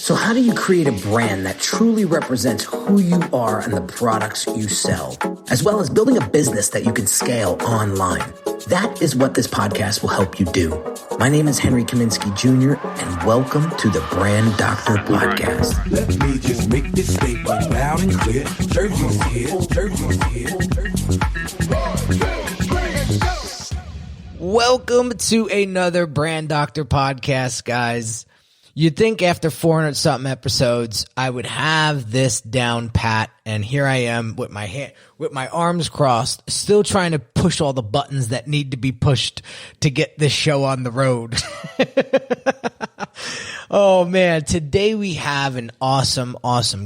So how do you create a brand that truly represents who you are and the products you sell, as well as building a business that you can scale online? That is what this podcast will help you do. My name is Henry Kaminsky Jr., and welcome to the Brand Doctor Podcast. Let me just make this statement loud and clear. Jersey's here, Jersey's here. Welcome to another Brand Doctor Podcast, guys. You'd think after 400-something episodes, I would have this down pat, and here I am with my arms crossed, still trying to push all the buttons that need to be pushed to get this show on the road. Oh man, today we have an awesome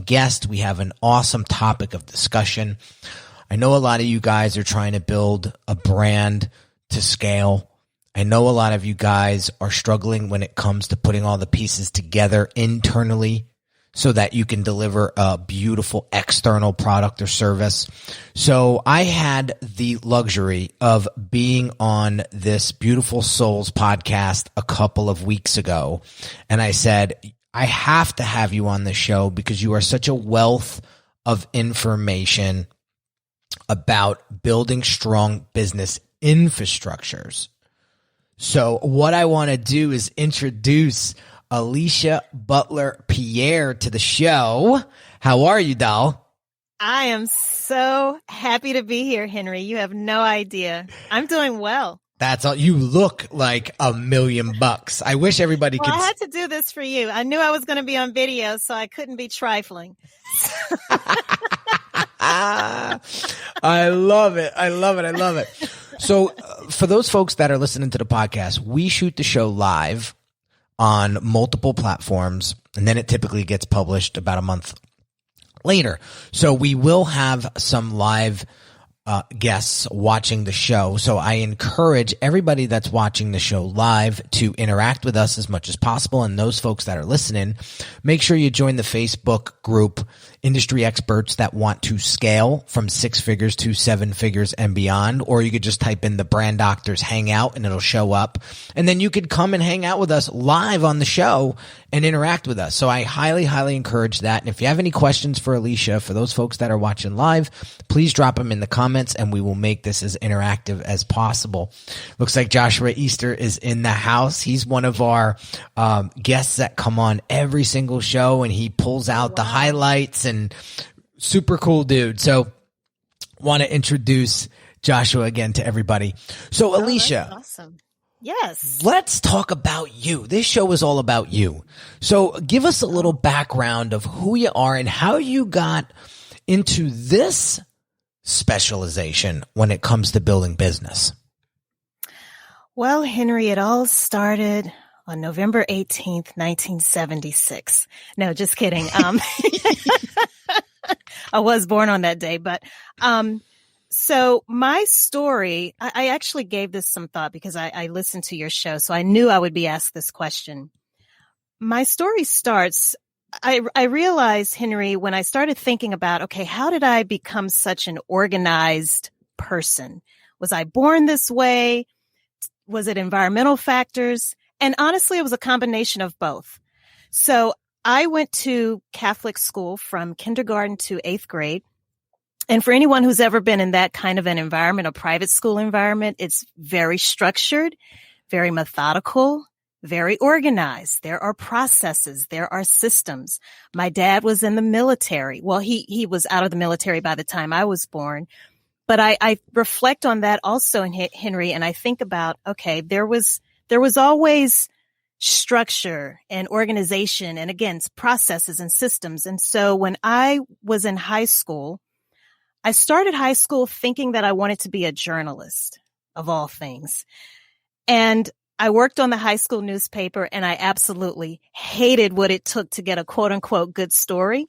guest. We have an awesome topic of discussion. I know a lot of you guys are trying to build a brand to scale. I know a lot of you guys are struggling when it comes to putting all the pieces together internally so that you can deliver a beautiful external product or service. So I had the luxury of being on this Beautiful Souls podcast a couple of weeks ago. And I said, I have to have you on the show because you are such a wealth of information about building strong business infrastructures. So what I want to do is introduce Alicia Butler-Pierre to the show. How are you, doll? I am so happy to be here, Henry. You have no idea. I'm doing well. That's all. You look like $1 million. I wish everybody could. I had to do this for you. I knew I was going to be on video, so I couldn't be trifling. I love it. I love it. So for those folks that are listening to the podcast, we shoot the show live on multiple platforms, and then it typically gets published about a month later. So we will have some live guests watching the show. So I encourage everybody that's watching the show live to interact with us as much as possible. And those folks that are listening, make sure you join the Facebook group, Industry Experts That Want to Scale from 6 figures to 7 figures and beyond. Or you could just type in the Brand Doctors Hangout and it'll show up. And then you could come and hang out with us live on the show and interact with us. So I highly encourage that. And if you have any questions for Alicia, for those folks that are watching live, please drop them in the comments and we will make this as interactive as possible. Looks like Joshua Easter is in the house. He's one of our guests that come on every single show and he pulls out the highlights and super cool dude. So want to introduce Joshua again to everybody. So Alicia. That's awesome. Yes. Let's talk about you. This show is all about you. So give us a little background of who you are and how you got into this specialization when it comes to building business. Well, Henry, it all started on November 18th, 1976. No, just kidding. I was born on that day, but so my story, I actually gave this some thought because I listened to your show, so I knew I would be asked this question. My story starts, I realized, Henry, when I started thinking about, okay, how did I become such an organized person? Was I born this way? Was it environmental factors? And honestly, it was a combination of both. So I went to Catholic school from kindergarten to 8th grade. And for anyone who's ever been in that kind of an environment, a private school environment, it's very structured, very methodical, very organized. There are processes. There are systems. My dad was in the military. Well, he was out of the military by the time I was born. But I reflect on that also, Henry, and I think about, okay, there was always structure and organization and, again, processes and systems. And so when I was in high school, I started high school thinking that I wanted to be a journalist, of all things. And I worked on the high school newspaper, and I absolutely hated what it took to get a quote unquote good story.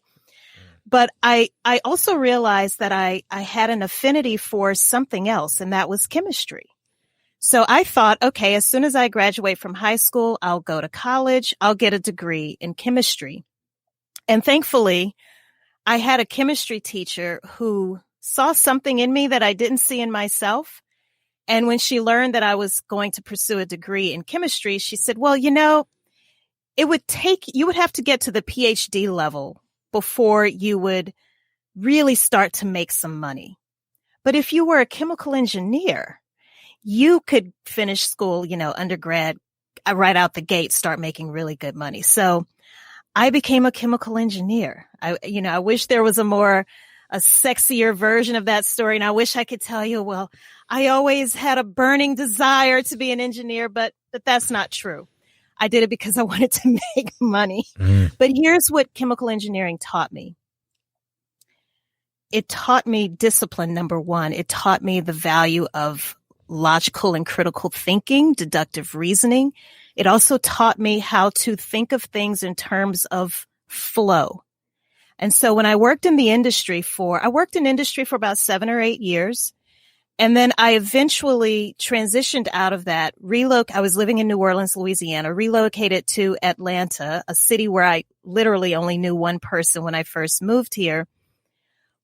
But I also realized that I had an affinity for something else, and that was chemistry. So I thought, okay, as soon as I graduate from high school, I'll go to college, I'll get a degree in chemistry. And thankfully, I had a chemistry teacher who saw something in me that I didn't see in myself. And when she learned that I was going to pursue a degree in chemistry, she said, well, you would have to get to the PhD level before you would really start to make some money. But if you were a chemical engineer, you could finish school, undergrad, right out the gate, start making really good money. So I became a chemical engineer. I wish there was a sexier version of that story. And I wish I could tell you, well, I always had a burning desire to be an engineer, but that's not true. I did it because I wanted to make money. But here's what chemical engineering taught me. It taught me discipline, number one. It taught me the value of logical and critical thinking, deductive reasoning. It also taught me how to think of things in terms of flow. And so when I worked in industry for about 7 or 8 years. And then I eventually transitioned out of that, I was living in New Orleans, Louisiana, relocated to Atlanta, a city where I literally only knew one person when I first moved here.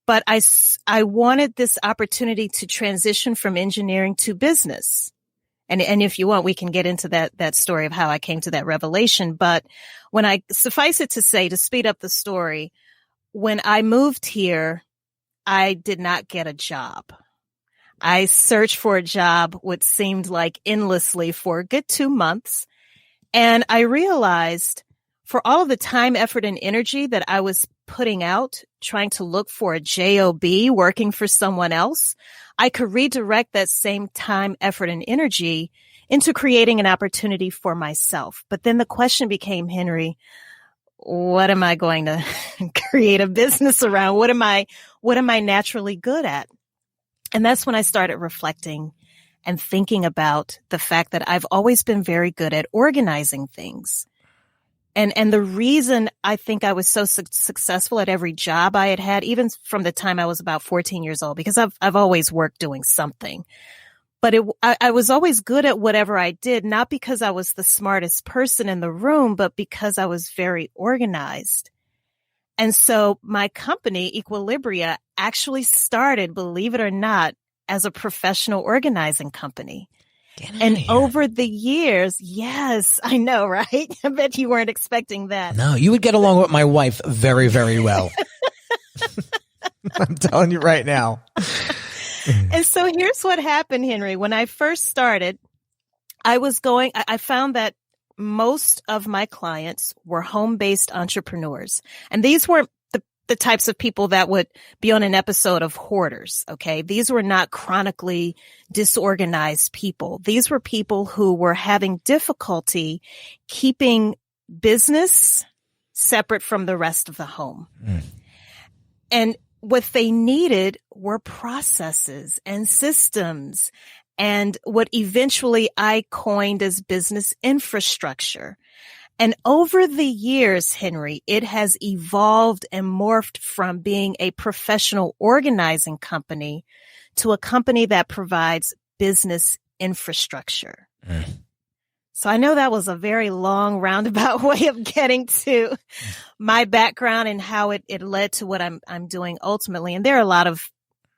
But I wanted this opportunity to transition from engineering to business. And if you want, we can get into that story of how I came to that revelation. But suffice it to say, to speed up the story, when I moved here, I did not get a job. I searched for a job, what seemed like endlessly, for a good 2 months. And I realized for all of the time, effort, and energy that I was putting out, trying to look for a job, working for someone else, I could redirect that same time, effort, and energy into creating an opportunity for myself. But then the question became, Henry, what am I going to create a business around? What am I naturally good at? And that's when I started reflecting and thinking about the fact that I've always been very good at organizing things. And the reason I think I was so successful at every job I had, even from the time I was about 14 years old, because I've always worked doing something. But I was always good at whatever I did, not because I was the smartest person in the room, but because I was very organized. And so my company, Equilibria, actually started, believe it or not, as a professional organizing company. And over the years, yes, I know, right? I bet you weren't expecting that. No, you would get along with my wife very, very well. I'm telling you right now. And so here's what happened, Henry. When I first started, I found that most of my clients were home-based entrepreneurs. And these weren't the types of people that would be on an episode of Hoarders. Okay. These were not chronically disorganized people. These were people who were having difficulty keeping business separate from the rest of the home. And what they needed were processes and systems and what eventually I coined as business infrastructure. And over the years, Henry, it has evolved and morphed from being a professional organizing company to a company that provides business infrastructure. So I know that was a very long roundabout way of getting to my background and how it led to what I'm doing ultimately. And there are a lot of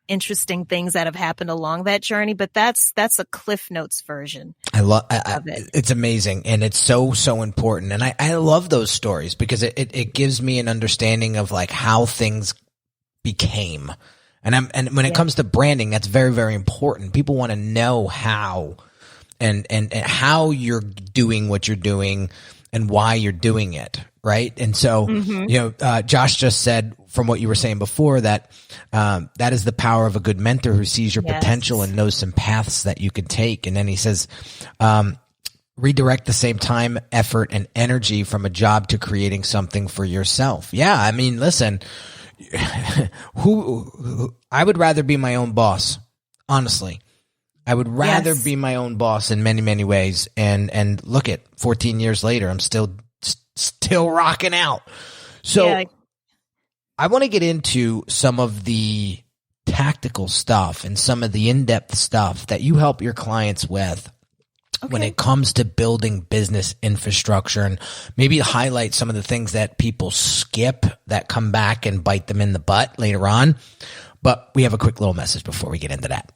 interesting things that have happened along that journey, but that's a Cliff Notes version. I love it. It's amazing. And it's so important. And I love those stories because it gives me an understanding of like how things became. And when it comes to branding, that's very, very important. People want to know how and how you're doing what you're doing and why you're doing it. Right. And so, Josh just said from what you were saying before that that is the power of a good mentor who sees your potential and knows some paths that you can take. And then he says, redirect the same time, effort, and energy from a job to creating something for yourself. Yeah. I mean, listen, who I would rather be my own boss, honestly. I would rather be my own boss in many, many ways. And look at 14 years later, I'm still rocking out. So I want to get into some of the tactical stuff and some of the in-depth stuff that you help your clients with when it comes to building business infrastructure, and maybe highlight some of the things that people skip that come back and bite them in the butt later on. But we have a quick little message before we get into that.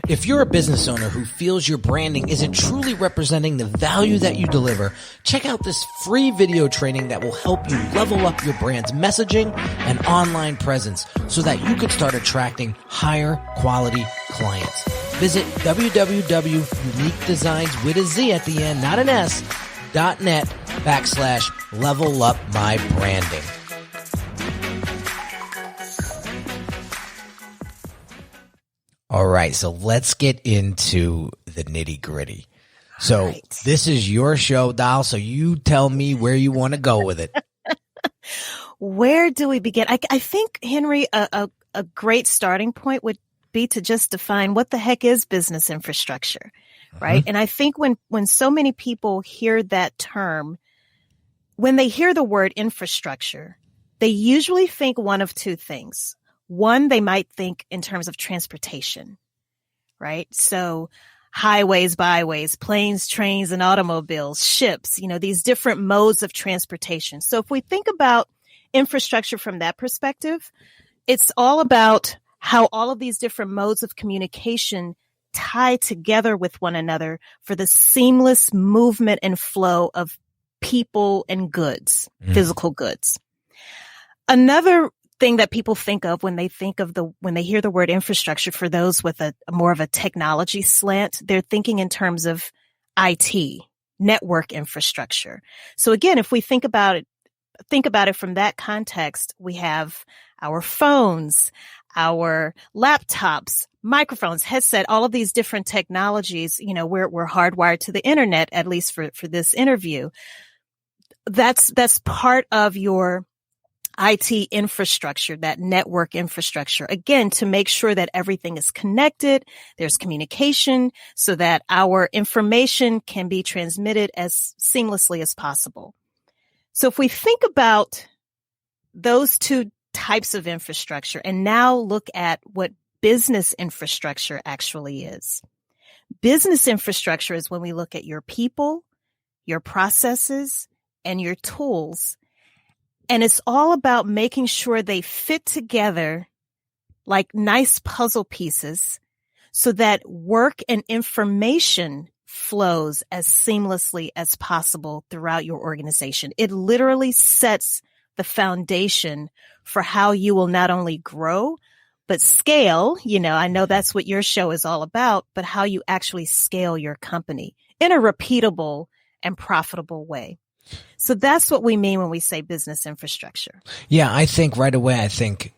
If you're a business owner who feels your branding isn't truly representing the value that you deliver, check out this free video training that will help you level up your brand's messaging and online presence so that you can start attracting higher quality clients. Visit www.uniquedesigns with a Z at the end, not an S, .net/level up my branding. All right, so let's get into the nitty gritty. So This is your show, Doll. So you tell me where you want to go with it. Where do we begin? I think, Henry, a great starting point would be to just define what the heck is business infrastructure, right? And I think when so many people hear that term, when they hear the word infrastructure, they usually think one of two things. One, they might think in terms of transportation, right? So highways, byways, planes, trains, and automobiles, ships, these different modes of transportation. So if we think about infrastructure from that perspective, it's all about how all of these different modes of communication tie together with one another for the seamless movement and flow of people and goods, physical goods. Another thing that people think of when they hear the word infrastructure, for those with a more of a technology slant, they're thinking in terms of IT, network infrastructure. So again, if we think about it from that context, we have our phones, our laptops, microphones, headset, all of these different technologies. We're hardwired to the internet, at least for this interview. That's part of your IT infrastructure, that network infrastructure, again, to make sure that everything is connected, there's communication so that our information can be transmitted as seamlessly as possible. So if we think about those two types of infrastructure and now look at what business infrastructure actually is. Business infrastructure is when we look at your people, your processes, and your tools. And it's all about making sure they fit together like nice puzzle pieces so that work and information flows as seamlessly as possible throughout your organization. It literally sets the foundation for how you will not only grow, but scale. I know that's what your show is all about, but how you actually scale your company in a repeatable and profitable way. So that's what we mean when we say business infrastructure. Yeah, I think right away, I think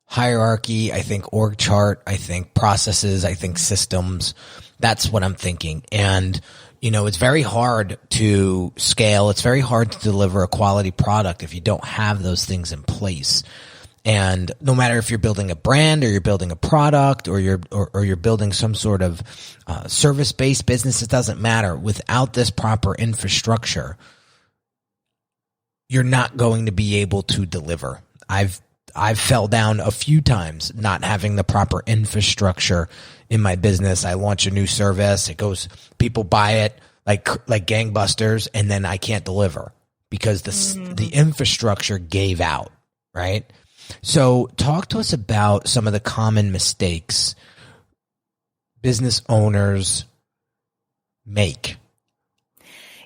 hierarchy, I think org chart, I think processes, I think systems. That's what I'm thinking. And, it's very hard to scale. It's very hard to deliver a quality product if you don't have those things in place. And no matter if you're building a brand or you're building a product or you're building some sort of service-based business, it doesn't matter. Without this proper infrastructure, you're not going to be able to deliver. I've fell down a few times not having the proper infrastructure in my business. I launch a new service. People buy it like gangbusters, and then I can't deliver because the infrastructure gave out, right? So talk to us about some of the common mistakes business owners make.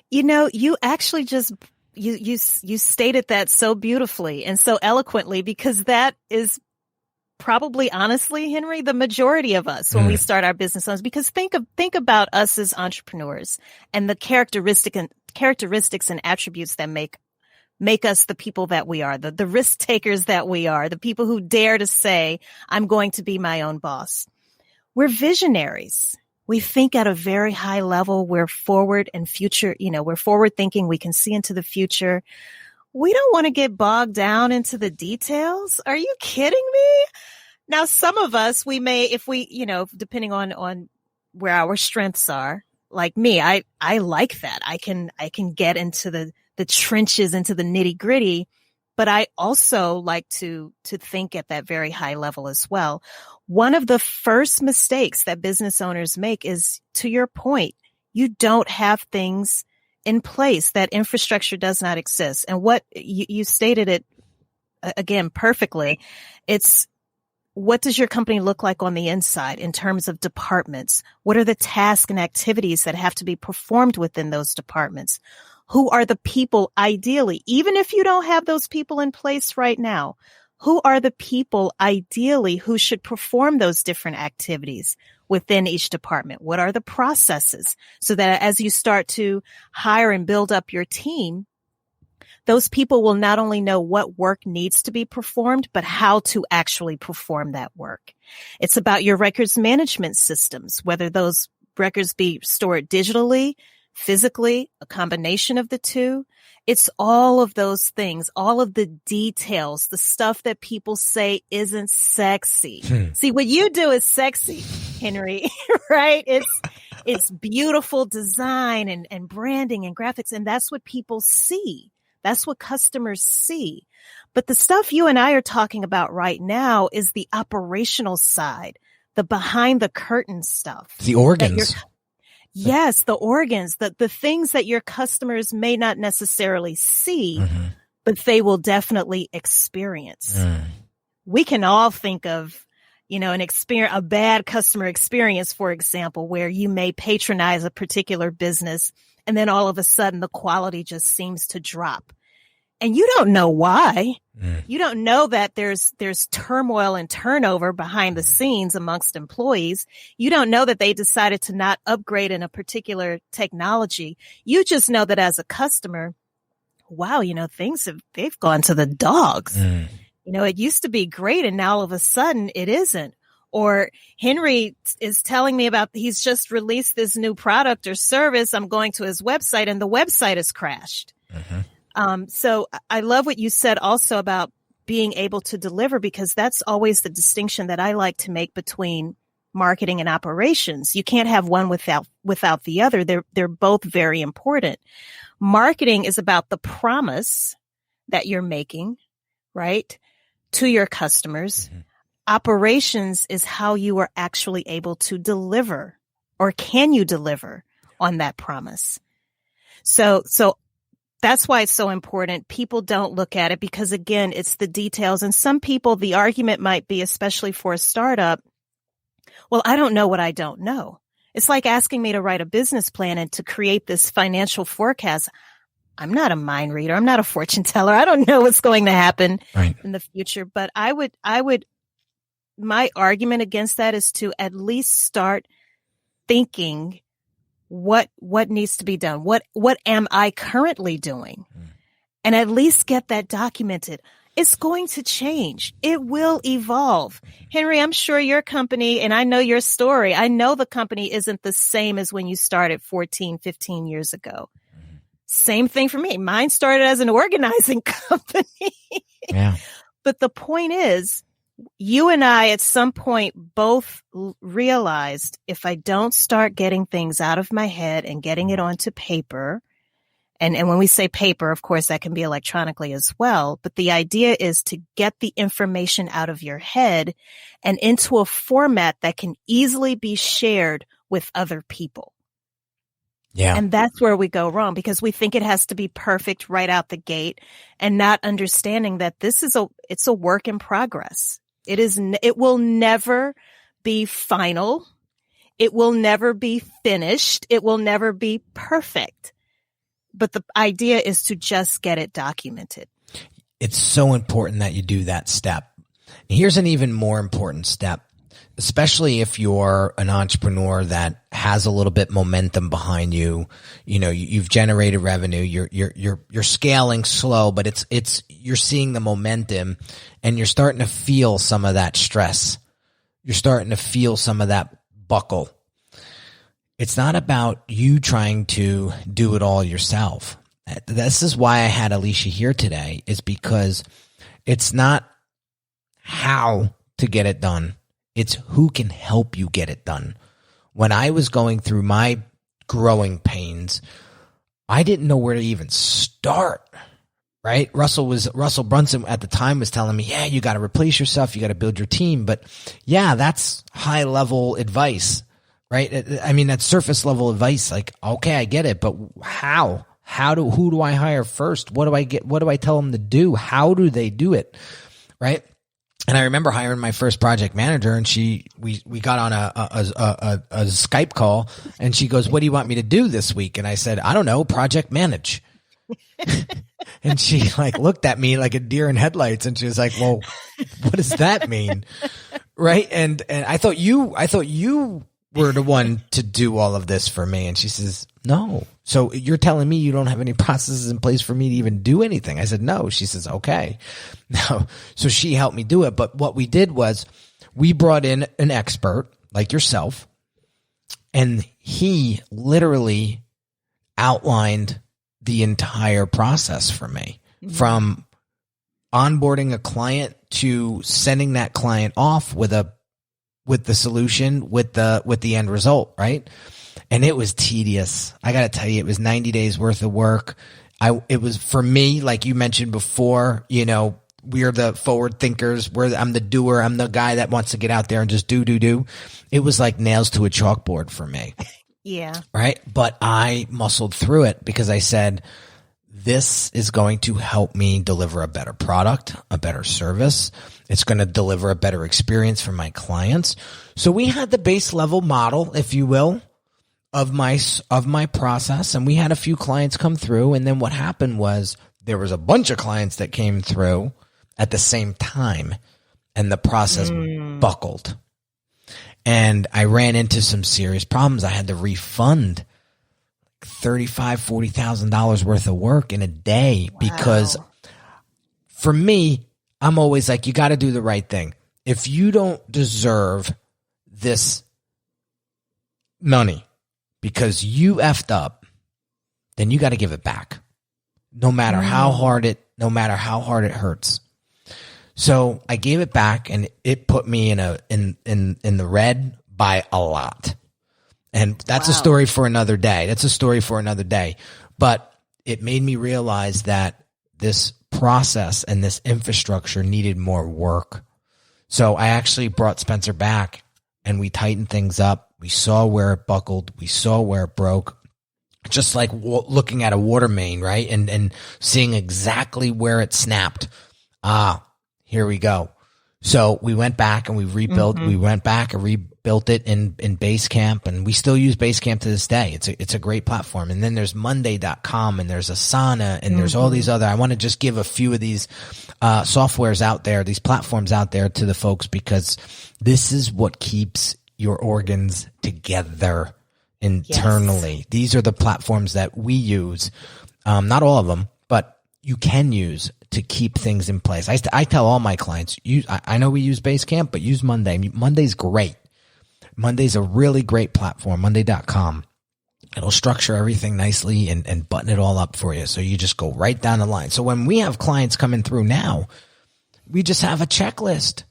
You actually just you stated that so beautifully and so eloquently, because that is probably, honestly, Henry, the majority of us when we start our business owners. Because think about us as entrepreneurs and the characteristics and attributes that make us the people that we are, the risk takers that we are, the people who dare to say, I'm going to be my own boss. We're visionaries. We think at a very high level. We're forward and future, we're forward thinking. We can see into the future. We don't want to get bogged down into the details. Are you kidding me? Now, some of us, we may, if we, depending on where our strengths are, like me, I like that. I can get into the trenches, into the nitty gritty, but I also like to think at that very high level as well. One of the first mistakes that business owners make is, to your point, you don't have things in place. That infrastructure does not exist. And what you stated it again perfectly. It's what does your company look like on the inside in terms of departments? What are the tasks and activities that have to be performed within those departments? Who are the people, ideally, even if you don't have those people in place right now, who are the people ideally who should perform those different activities within each department? What are the processes so that as you start to hire and build up your team, those people will not only know what work needs to be performed, but how to actually perform that work. It's about your records management systems, whether those records be stored digitally, physically, a combination of the two. It's all of those things, all of the details, the stuff that people say isn't sexy. See, what you do is sexy, Henry, right? It's beautiful design and branding and graphics, and that's what people see. That's what customers see. But the stuff you and I are talking about right now is the operational side, the behind the curtain stuff. The organs. Yes, the organs, the things that your customers may not necessarily see, but they will definitely experience. We can all think of, a bad customer experience, for example, where you may patronize a particular business and then all of a sudden the quality just seems to drop. And you don't know why. You don't know that there's turmoil and turnover behind the scenes amongst employees. You don't know that they decided to not upgrade in a particular technology. You just know that as a customer, wow, they've gone to the dogs. It used to be great and now all of a sudden it isn't. Or Henry is telling me about, he's just released this new product or service. I'm going to his website and the website has crashed. So I love what you said also about being able to deliver, because that's always the distinction that I like to make between marketing and operations. You can't have one without the other. They're both very important. Marketing is about the promise that you're making, right, to your customers. Operations is how you are actually able to deliver, or can you deliver on that promise? So that's why it's so important. People don't look at it because, again, it's the details. And some people, the argument might be, especially for a startup, well, I don't know what I don't know. It's like asking me to write a business plan and to create this financial forecast. I'm not a mind reader. I'm not a fortune teller. I don't know what's going to happen in the future. But my argument against that is to at least start thinking what needs to be done. What am I currently doing? And at least get that documented. It's going to change. It will evolve. Henry, I'm sure your company, and I know your story, I know the company isn't the same as when you started 14, 15 years ago. Same thing for me. Mine started as an organizing company. Yeah. But the point is, you and I at some point both realized if I don't start getting things out of my head and getting it onto paper, and when we say paper, of course, that can be electronically as well. But the idea is to get the information out of your head and into a format that can easily be shared with other people. Yeah. And that's where we go wrong, because we think it has to be perfect right out the gate and not understanding that it's a work in progress. It will never be final. It will never be finished. It will never be perfect. But the idea is to just get it documented. It's so important that you do that step. Here's an even more important step, especially if you're an entrepreneur that has a little bit momentum behind you. You've generated revenue. You're scaling slow, but you're seeing the momentum, and you're starting to feel some of that stress. You're starting to feel some of that buckle. It's not about you trying to do it all yourself. This is why I had Alicia here today, is because it's not how to get it done. It's who can help you get it done. When I was going through my growing pains, I didn't know where to even start, right? Russell Brunson at the time was telling me, yeah, you got to replace yourself. You got to build your team. But yeah, that's high level advice, right? I mean, that's surface level advice. Like, okay, I get it, but how? Who do I hire first? What do I tell them to do? How do they do it? Right? And I remember hiring my first project manager, and we got on a Skype call, and she goes, "What do you want me to do this week?" And I said, "I don't know, project manage." And she like looked at me like a deer in headlights, and she was like, "Well, what does that mean?" Right? And I thought you were the one to do all of this for me. And she says, "No. So you're telling me you don't have any processes in place for me to even do anything?" I said, "No." She says, "Okay." No. So she helped me do it. But what we did was we brought in an expert like yourself, and he literally outlined the entire process for me, from onboarding a client to sending that client off with the solution, with the end result. Right. And it was tedious. I got to tell you, it was 90 days worth of work. It was for me, like you mentioned before, we're the forward thinkers. I'm the doer. I'm the guy that wants to get out there and just do. It was like nails to a chalkboard for me. Yeah. Right. But I muscled through it because I said, this is going to help me deliver a better product, a better service. It's going to deliver a better experience for my clients. So we had the base level model, if you will, of my process. And we had a few clients come through. And then what happened was there was a bunch of clients that came through at the same time, and the process buckled. And I ran into some serious problems. I had to refund $35,000, $40,000 worth of work in a day. Wow. Because for me, I'm always like, you got to do the right thing. If you don't deserve this money because you effed up, then you got to give it back. No matter how hard it hurts. So I gave it back, and it put me in the red by a lot. And that's a story for another day. But it made me realize that this process and this infrastructure needed more work. So I actually brought Spencer back, and we tightened things up. We saw where it buckled. We saw where it broke. Just like looking at a water main, right? And seeing exactly where it snapped. Here we go. So we went back and we rebuilt. We went back and rebuilt it in Basecamp, and we still use Basecamp to this day. It's a great platform. And then there's Monday.com, and there's Asana, and there's all these other. I want to just give a few of these softwares out there, these platforms out there to the folks, because this is what keeps your organs together internally. Yes. These are the platforms that we use. Not all of them, but you can use to keep things in place. I tell all my clients, I know we use Basecamp, but use Monday. Monday's great. Monday's a really great platform, Monday.com. It'll structure everything nicely and button it all up for you. So you just go right down the line. So when we have clients coming through now, we just have a checklist,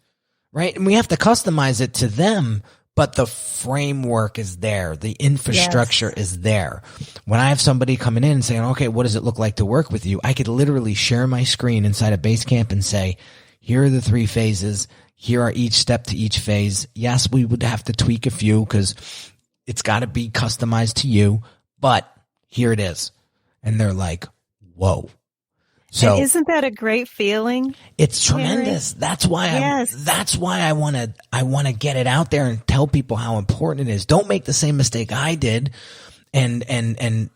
right? And we have to customize it to them, but the framework is there. The infrastructure is there. When I have somebody coming in and saying, okay, what does it look like to work with you? I could literally share my screen inside of Basecamp and say, here are the 3 phases. Here are each step to each phase. Yes, we would have to tweak a few because it's got to be customized to you, but here it is. And they're like, whoa. So and isn't that a great feeling? It's tremendous. Mary? That's why I want to get it out there and tell people how important it is. Don't make the same mistake I did and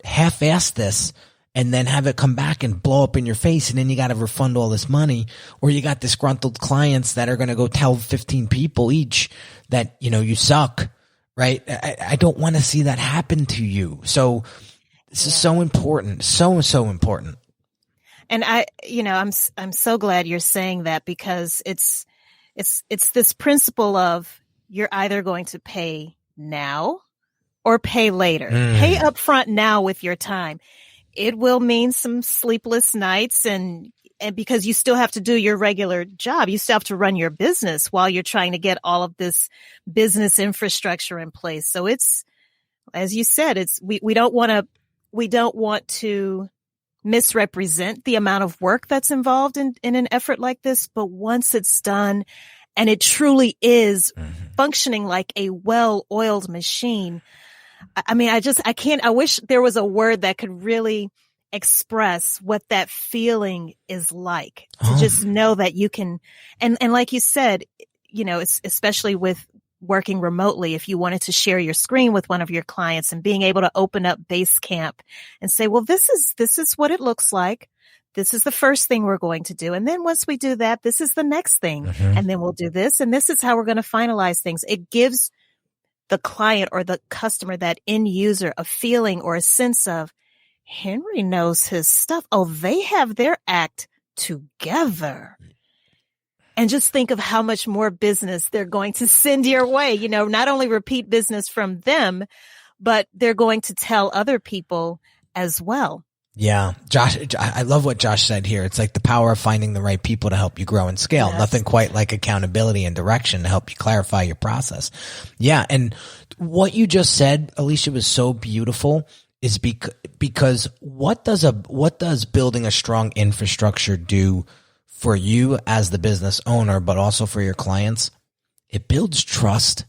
half-ass this and then have it come back and blow up in your face, and then you got to refund all this money, or you got disgruntled clients that are going to go tell 15 people each that, you suck, right? I don't want to see that happen to you. So this is so important. So important. And I'm so glad you're saying that, because it's this principle of you're either going to pay now or pay later. Pay up front now with your time. It will mean some sleepless nights, and because you still have to do your regular job, you still have to run your business while you're trying to get all of this business infrastructure in place. So it's, as you said, we don't want to misrepresent the amount of work that's involved in an effort like this. But once it's done and it truly is functioning like a well-oiled machine, I wish there was a word that could really express what that feeling is like, to just know that you can, and like you said, it's especially with working remotely, if you wanted to share your screen with one of your clients and being able to open up Basecamp and say, well, this is what it looks like. This is the first thing we're going to do. And then once we do that, this is the next thing. And then we'll do this. And this is how we're going to finalize things. It gives the client or the customer, that end user, a feeling or a sense of, Henry knows his stuff. Oh, they have their act together. And just think of how much more business they're going to send your way. Not only repeat business from them, but they're going to tell other people as well. Yeah. Josh, I love what Josh said here. It's like the power of finding the right people to help you grow and scale. Yes. Nothing quite like accountability and direction to help you clarify your process. Yeah. And what you just said, Alicia, was so beautiful, is because what does building a strong infrastructure do for you as the business owner, but also for your clients? It builds trust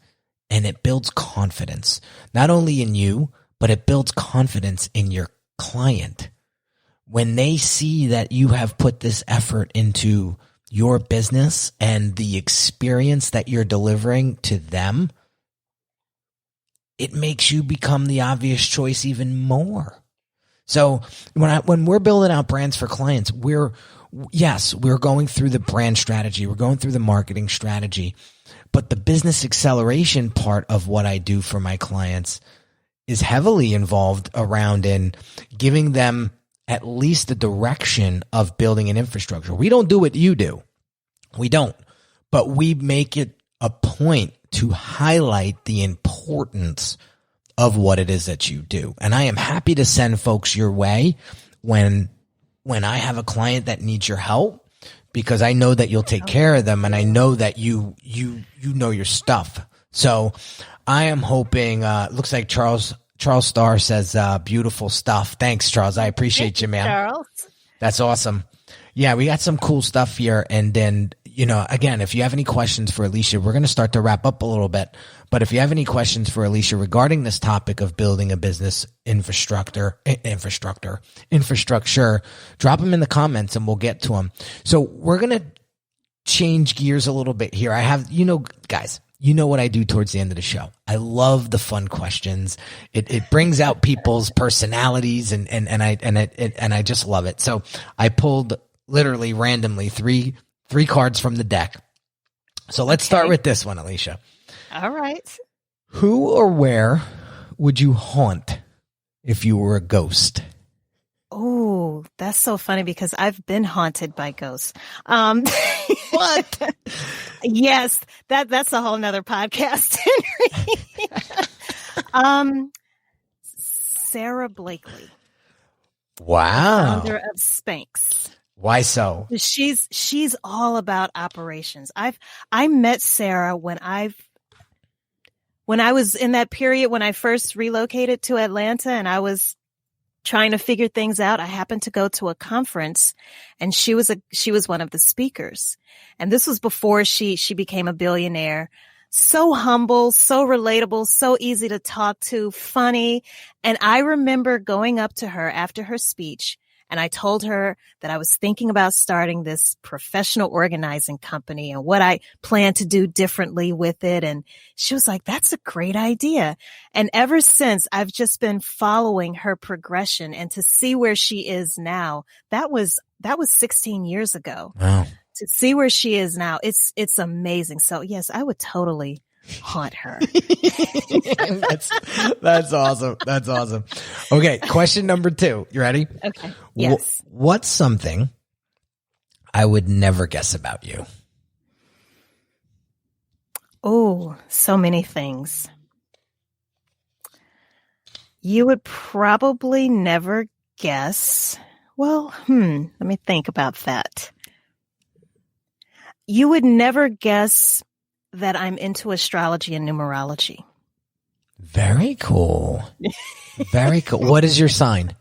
and it builds confidence, not only in you, but it builds confidence in your client. When they see that you have put this effort into your business and the experience that you're delivering to them, it makes you become the obvious choice even more. So when we're building out brands for clients, we're going through the brand strategy, we're going through the marketing strategy, but the business acceleration part of what I do for my clients is heavily involved around in giving them at least the direction of building an infrastructure. We don't do what you do. We don't. But we make it a point to highlight the importance of what it is that you do. And I am happy to send folks your way when I have a client that needs your help, because I know that you'll take care of them, and I know that you know your stuff. So I am hoping, looks like Charles Starr says, beautiful stuff. Thanks, Charles. I appreciate you, man. Charles. That's awesome. Yeah, we got some cool stuff here. And then, again, if you have any questions for Alicia, we're going to start to wrap up a little bit. But if you have any questions for Alicia regarding this topic of building a business infrastructure, drop them in the comments and we'll get to them. So we're going to change gears a little bit here. I have, guys, you know what I do towards the end of the show. I love the fun questions. It brings out people's personalities and I just love it. So I pulled literally randomly three cards from the deck. So let's start with this one, Alicia. All right. Who or where would you haunt if you were a ghost? Oh, that's so funny because I've been haunted by ghosts. What? Yes, that's a whole nother podcast. Sarah Blakely. Wow. Founder of Spanx. Why so? She's all about operations. I met Sarah when I was in that period when I first relocated to Atlanta and I was trying to figure things out. I happened to go to a conference and she was one of the speakers. And this was before she became a billionaire. So humble, so relatable, so easy to talk to, funny. And I remember going up to her after her speech and I told her that I was thinking about starting this professional organizing company and what I plan to do differently with it. And she was like, that's a great idea. And ever since, I've just been following her progression, and to see where she is now, that was 16 years ago. Wow. To see where she is now, it's amazing. So yes, I would totally haunt her. That's awesome. That's awesome. Okay. Question number 2. You ready? Okay. Yes. What's something I would never guess about you? Oh, so many things. You would probably never guess. Well, let me think about that. You would never guess that I'm into astrology and numerology. Very cool. Very cool. What is your sign?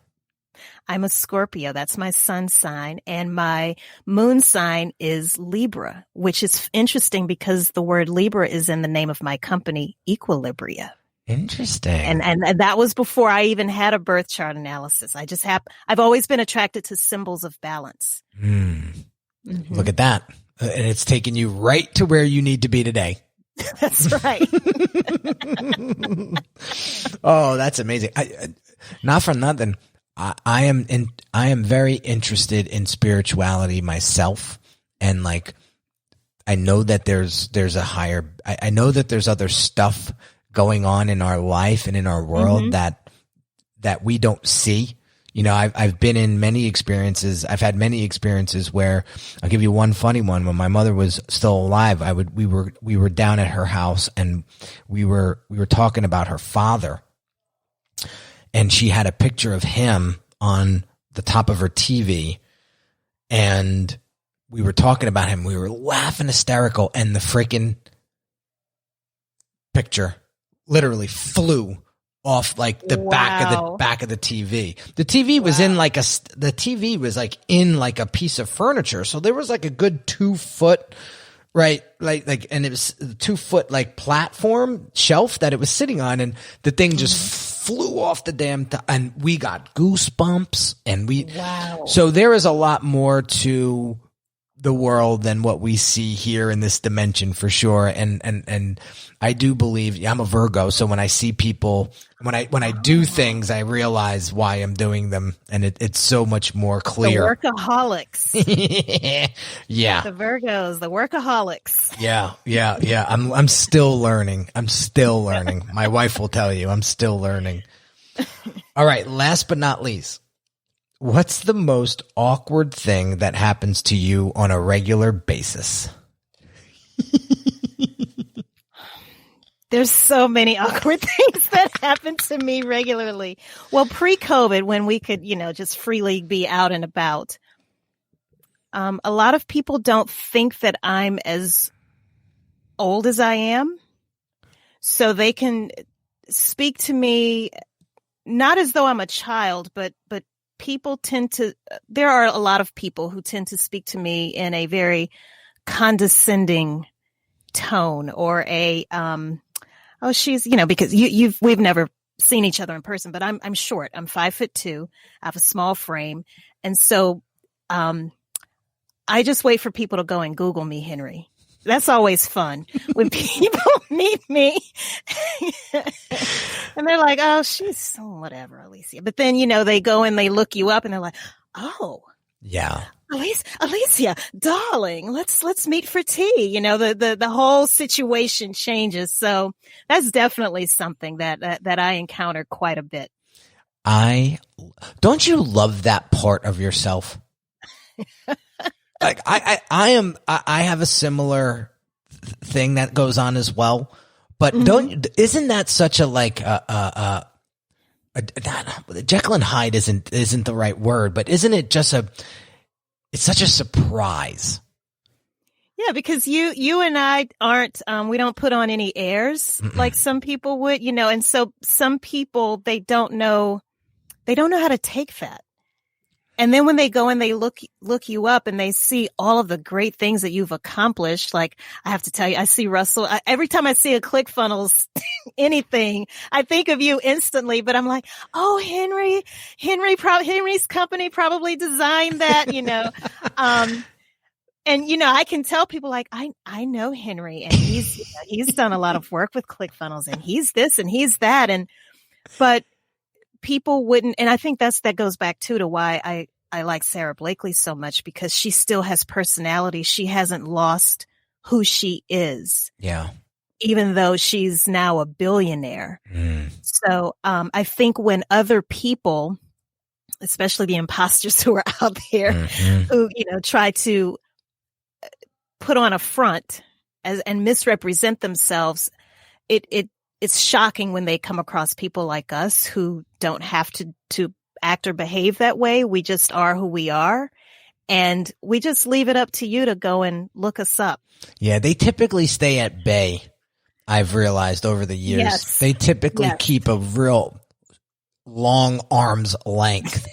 I'm a Scorpio. That's my sun sign. And my moon sign is Libra, which is interesting because the word Libra is in the name of my company, Equilibria. Interesting. And that was before I even had a birth chart analysis. I've always been attracted to symbols of balance. Look at that. And it's taken you right to where you need to be today. That's right. Oh, that's amazing. Not for nothing. I am very interested in spirituality myself. And like, I know that there's a higher, I know that there's other stuff going on in our life and in our world that we don't see. You know, I've been in many experiences. I've had many experiences where I'll give you one funny one. When my mother was still alive, we were down at her house and we were talking about her father, and she had a picture of him on the top of her TV, and we were talking about him. We were laughing hysterical, and the freaking picture literally flew off like the back of the TV. The TV was in like the TV was like in like a piece of furniture. So there was like a good 2 foot, right? Like, and it was a 2 foot like platform shelf that it was sitting on, and the thing just flew off the damn and we got goosebumps, and so there is a lot more to the world than what we see here in this dimension, for sure. And I do believe, I'm a Virgo, so when I see people, when I do things, I realize why I'm doing them, and it's so much more clear. The workaholics. Yeah. The Virgos, the workaholics. Yeah. I'm still learning. My wife will tell you I'm still learning. All right. Last but not least, what's the most awkward thing that happens to you on a regular basis? There's so many awkward things that happen to me regularly. Well, pre-COVID, when we could, just freely be out and about, a lot of people don't think that I'm as old as I am. So they can speak to me not as though I'm a child, but people there are a lot of people who tend to speak to me in a very condescending tone, or a, she's, because we've never seen each other in person, but I'm short. I'm 5'2". I have a small frame. And so, I just wait for people to go and Google me, Henry. That's always fun when people meet me and they're like, oh, she's whatever, Alicia. But then, they go and they look you up and they're like, oh, yeah, Alicia, darling, let's meet for tea. The whole situation changes. So that's definitely something that I encounter quite a bit. Don't you love that part of yourself? Like I have a similar thing that goes on as well, but isn't that such a Jekyll and Hyde isn't the right word, but isn't it just it's such a surprise? Yeah, because you and I aren't, we don't put on any airs like some people would, and so some people, they don't know how to take that. And then when they go and they look you up and they see all of the great things that you've accomplished, like I have to tell you, I see Russell, every time I see a ClickFunnels anything, I think of you instantly, but I'm like, oh, Henry's company probably designed that, and, I can tell people like, I know Henry, and he's done a lot of work with ClickFunnels, and he's this and he's that. But people wouldn't, and I think that goes back to why I like Sarah Blakely so much, because she still has personality. She hasn't lost who she is. Yeah. Even though she's now a billionaire. So, I think when other people, especially the imposters who are out there, who, try to put on a front and misrepresent themselves, it's shocking when they come across people like us who don't have to act or behave that way. We just are who we are. And we just leave it up to you to go and look us up. Yeah, they typically stay at bay. I've realized over the years. Yes. They typically keep a real long arm's length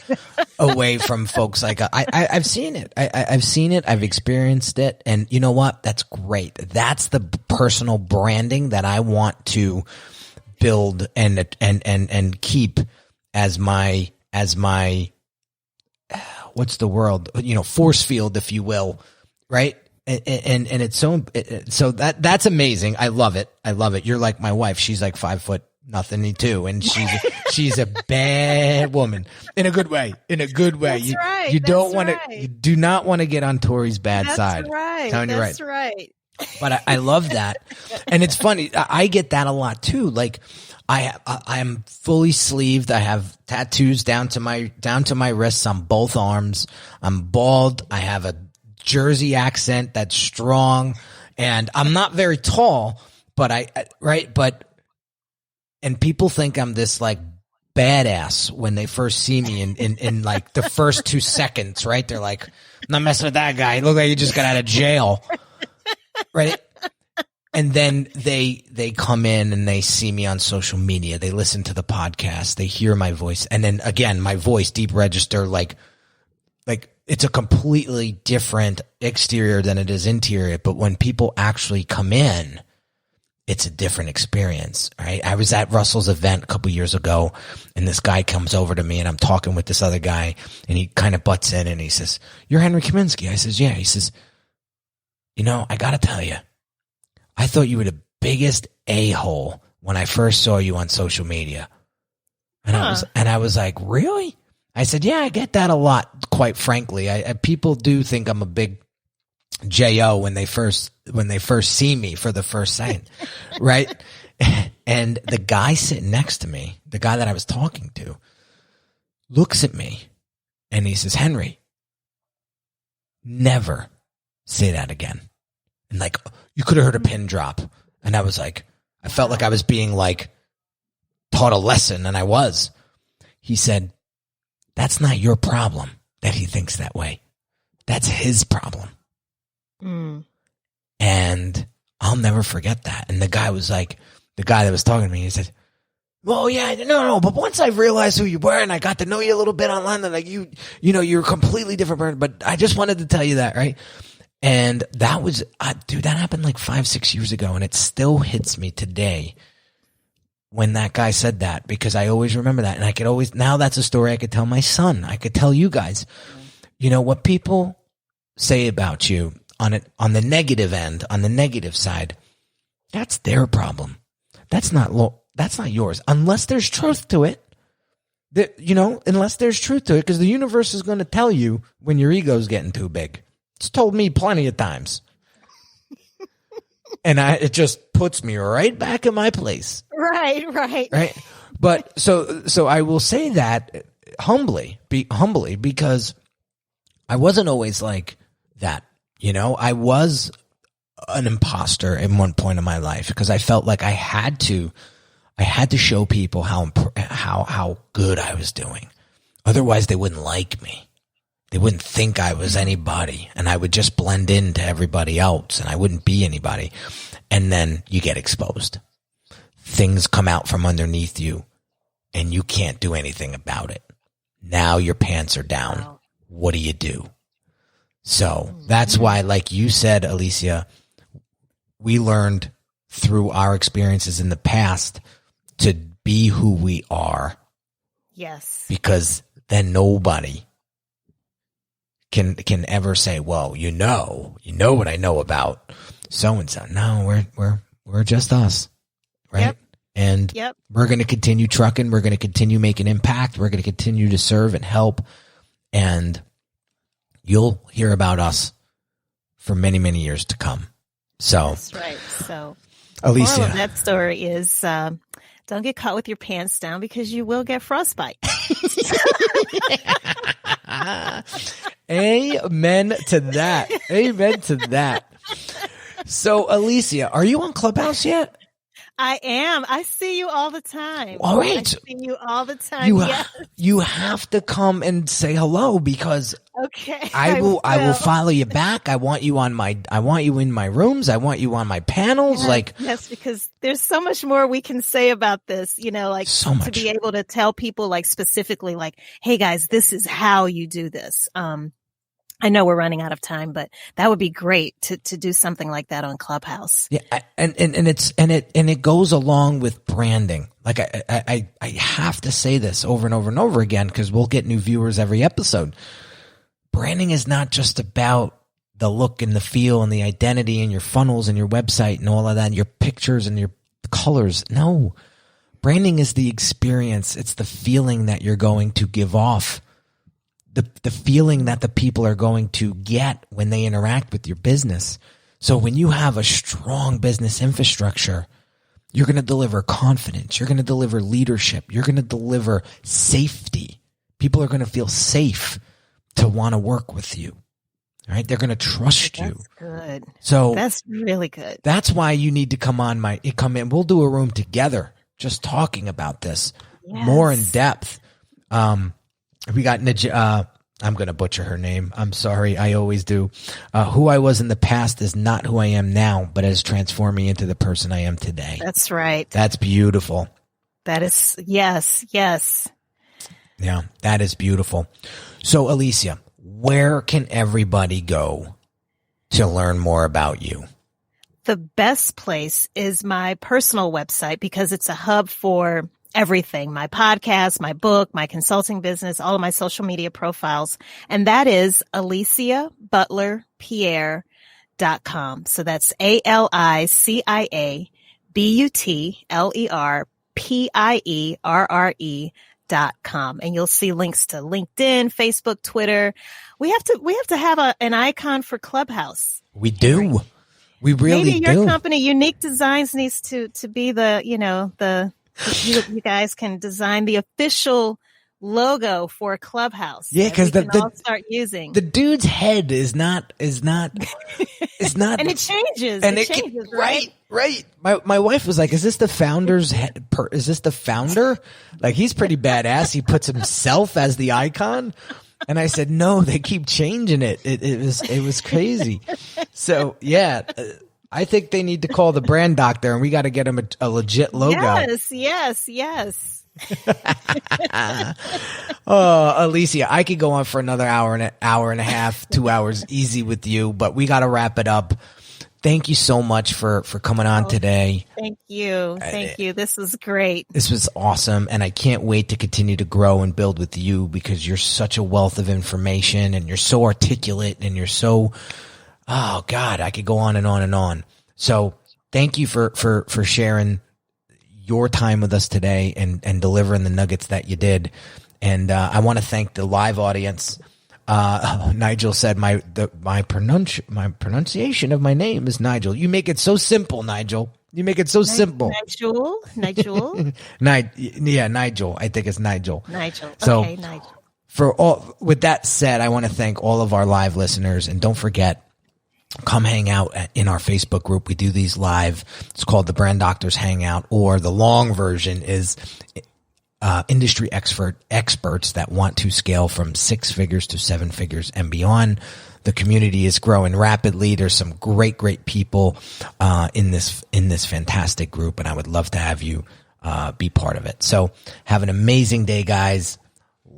away from folks like I've seen it. I've seen it. I've experienced it. And you know what? That's great. That's the personal branding that I want to build and keep as my what's the word, force field, if you will, right? And it's so that's amazing. I love it. You're like my wife. She's like 5 foot nothing too, and she's a bad woman in a good way. That's right. You don't want to. You do not want to get on Tori's bad side. That's right. But I love that, and it's funny. I get that a lot too. Like I'm fully sleeved. I have tattoos down to my wrists on both arms. I'm bald. I have a Jersey accent that's strong, and I'm not very tall, but and people think I'm this like badass when they first see me in like the first 2 seconds, right? They're like, I'm not messing with that guy. Look like you just got out of jail. Right. And then they come in and they see me on social media. They listen to the podcast. They hear my voice. And then again, my voice, deep register, like it's a completely different exterior than it is interior. But when people actually come in, it's a different experience, right? I was at Russell's event a couple years ago, and this guy comes over to me, and I'm talking with this other guy, and he kind of butts in, and he says, "You're Henry Kaminsky." I says, "Yeah." He says, I got to tell you, I thought you were the biggest a-hole when I first saw you on social media. And I was like, really? I said, yeah, I get that a lot, quite frankly. People do think I'm a big J.O. when they first see me for the first second, right? And the guy sitting next to me, the guy that I was talking to, looks at me and he says, "Henry, never say that again." And like, you could have heard a pin drop. And I was like, I felt like I was being like taught a lesson, and I was. He said, "That's not your problem that he thinks that way. That's his problem." And I'll never forget that. And the guy that was talking to me, he said, "Well, yeah, no, but once I realized who you were and I got to know you a little bit online, then like you're a completely different person, but I just wanted to tell you that," right? And that was, that happened like 5-6 years ago, and it still hits me today when that guy said that, because I always remember that. And I could always, now that's a story I could tell my son. I could tell you guys, what people say about you on the negative end, on the negative side, that's their problem. That's not yours, unless there's truth to it. Unless there's truth to it, because the universe is going to tell you when your ego's getting too big. It's told me plenty of times. And it just puts me right back in my place. Right. But so I will say that humbly, because I wasn't always like that. I was an imposter at one point in my life, because I felt like I had to show people how good I was doing. Otherwise they wouldn't like me. They wouldn't think I was anybody, and I would just blend into everybody else, and I wouldn't be anybody. And then you get exposed. Things come out from underneath you, and you can't do anything about it. Now your pants are down. Wow. What do you do? So that's why, like you said, Alicia, we learned through our experiences in the past to be who we are. Yes. Because then nobody can ever say, well, you know what I know about so and so. No, we're just us, right? Yep. And we're going to continue trucking. We're going to continue making impact. We're going to continue to serve and help, and you'll hear about us for many, many years to come. So that's right. So Alicia, moral of that story is don't get caught with your pants down, because you will get frostbite. Amen to that. Amen to that. So, Alicia, are you on Clubhouse yet? I am. I see you all the time. All right. I see you all the time. You have to come and say hello, because I will follow you back. I want you in my rooms. I want you on my panels. Yes, because there's so much more we can say about this, so much. To be able to tell people specifically, hey guys, this is how you do this. I know we're running out of time, but that would be great to do something like that on Clubhouse. Yeah. It goes along with branding. Like I have to say this over and over and over again, because we'll get new viewers every episode. Branding is not just about the look and the feel and the identity and your funnels and your website and all of that, and your pictures and your colors. No, branding is the experience. It's the feeling that you're going to give off. The feeling that the people are going to get when they interact with your business. So when you have a strong business infrastructure, you're going to deliver confidence. You're going to deliver leadership. You're going to deliver safety. People are going to feel safe to want to work with you. All right? They're going to trust you. That's good. So that's really good. That's why you need to come in. We'll do a room together just talking about this more in depth. We got I'm going to butcher her name. I'm sorry. I always do. Who I was in the past is not who I am now, but has transformed me into the person I am today. That's right. That's beautiful. That is, yes. Yeah, that is beautiful. So, Alicia, where can everybody go to learn more about you? The best place is my personal website, because it's a hub for everything: my podcast, my book, my consulting business, all of my social media profiles. And that is Alicia Butler-Pierre.com. So that's ALICIA BUTLERPIERRE.com. And you'll see links to LinkedIn, Facebook, Twitter. We have to have an icon for Clubhouse. We do. We really do. Maybe your company, Unique Designs, needs to be you guys can design the official logo for Clubhouse. Yeah, because all start using the dude's head is not, and it changes. And it changes, right? Right. My wife was like, "Is this the founder's head? Is this the founder? Like, he's pretty badass. He puts himself as the icon." And I said, "No, they keep changing it. It was crazy." So yeah. I think they need to call the brand doctor, and we got to get him a legit logo. Yes. Oh, Alicia, I could go on for another hour and a half, 2 hours easy with you, but we got to wrap it up. Thank you so much for coming on today. Thank you. This was great. This was awesome, and I can't wait to continue to grow and build with you, because you're such a wealth of information, and you're so articulate, and you're so... Oh God, I could go on and on and on. So thank you for sharing your time with us today and delivering the nuggets that you did. And I want to thank the live audience. Nigel said my pronunciation of my name is Nigel. You make it so simple, Nigel. You make it so simple. Nigel. Yeah, Nigel. I think it's Nigel. So, okay, Nigel. With that said, I want to thank all of our live listeners, and don't forget, come hang out in our Facebook group. We do these live. It's called the Brand Doctors Hangout, or the long version is industry experts that want to scale from 6 figures to 7 figures and beyond. The community is growing rapidly. There's some great people in this fantastic group, and I would love to have you be part of it. So have an amazing day, guys.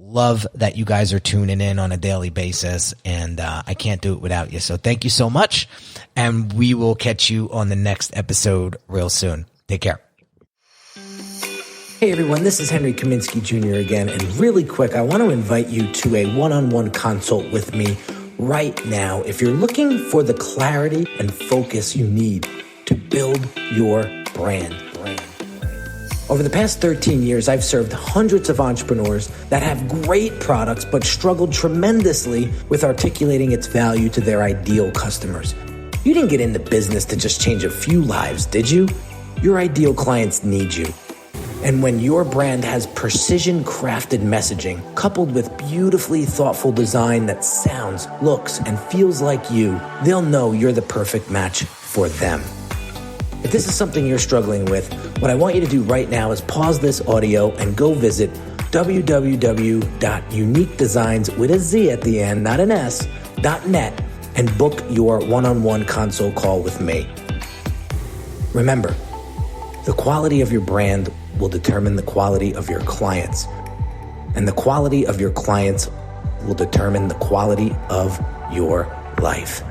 Love that you guys are tuning in on a daily basis, and I can't do it without you. So thank you so much, and we will catch you on the next episode real soon. Take care. Hey everyone, this is Henry Kaminsky Jr. again, and really quick, I want to invite you to a one-on-one consult with me right now if you're looking for the clarity and focus you need to build your brand. Over the past 13 years, I've served hundreds of entrepreneurs that have great products but struggled tremendously with articulating its value to their ideal customers. You didn't get into business to just change a few lives, did you? Your ideal clients need you. And when your brand has precision-crafted messaging coupled with beautifully thoughtful design that sounds, looks, and feels like you, they'll know you're the perfect match for them. If this is something you're struggling with, what I want you to do right now is pause this audio and go visit www.uniquedesigns with a Z at the end, not an S, .net, and book your one-on-one consult call with me. Remember, the quality of your brand will determine the quality of your clients, and the quality of your clients will determine the quality of your life.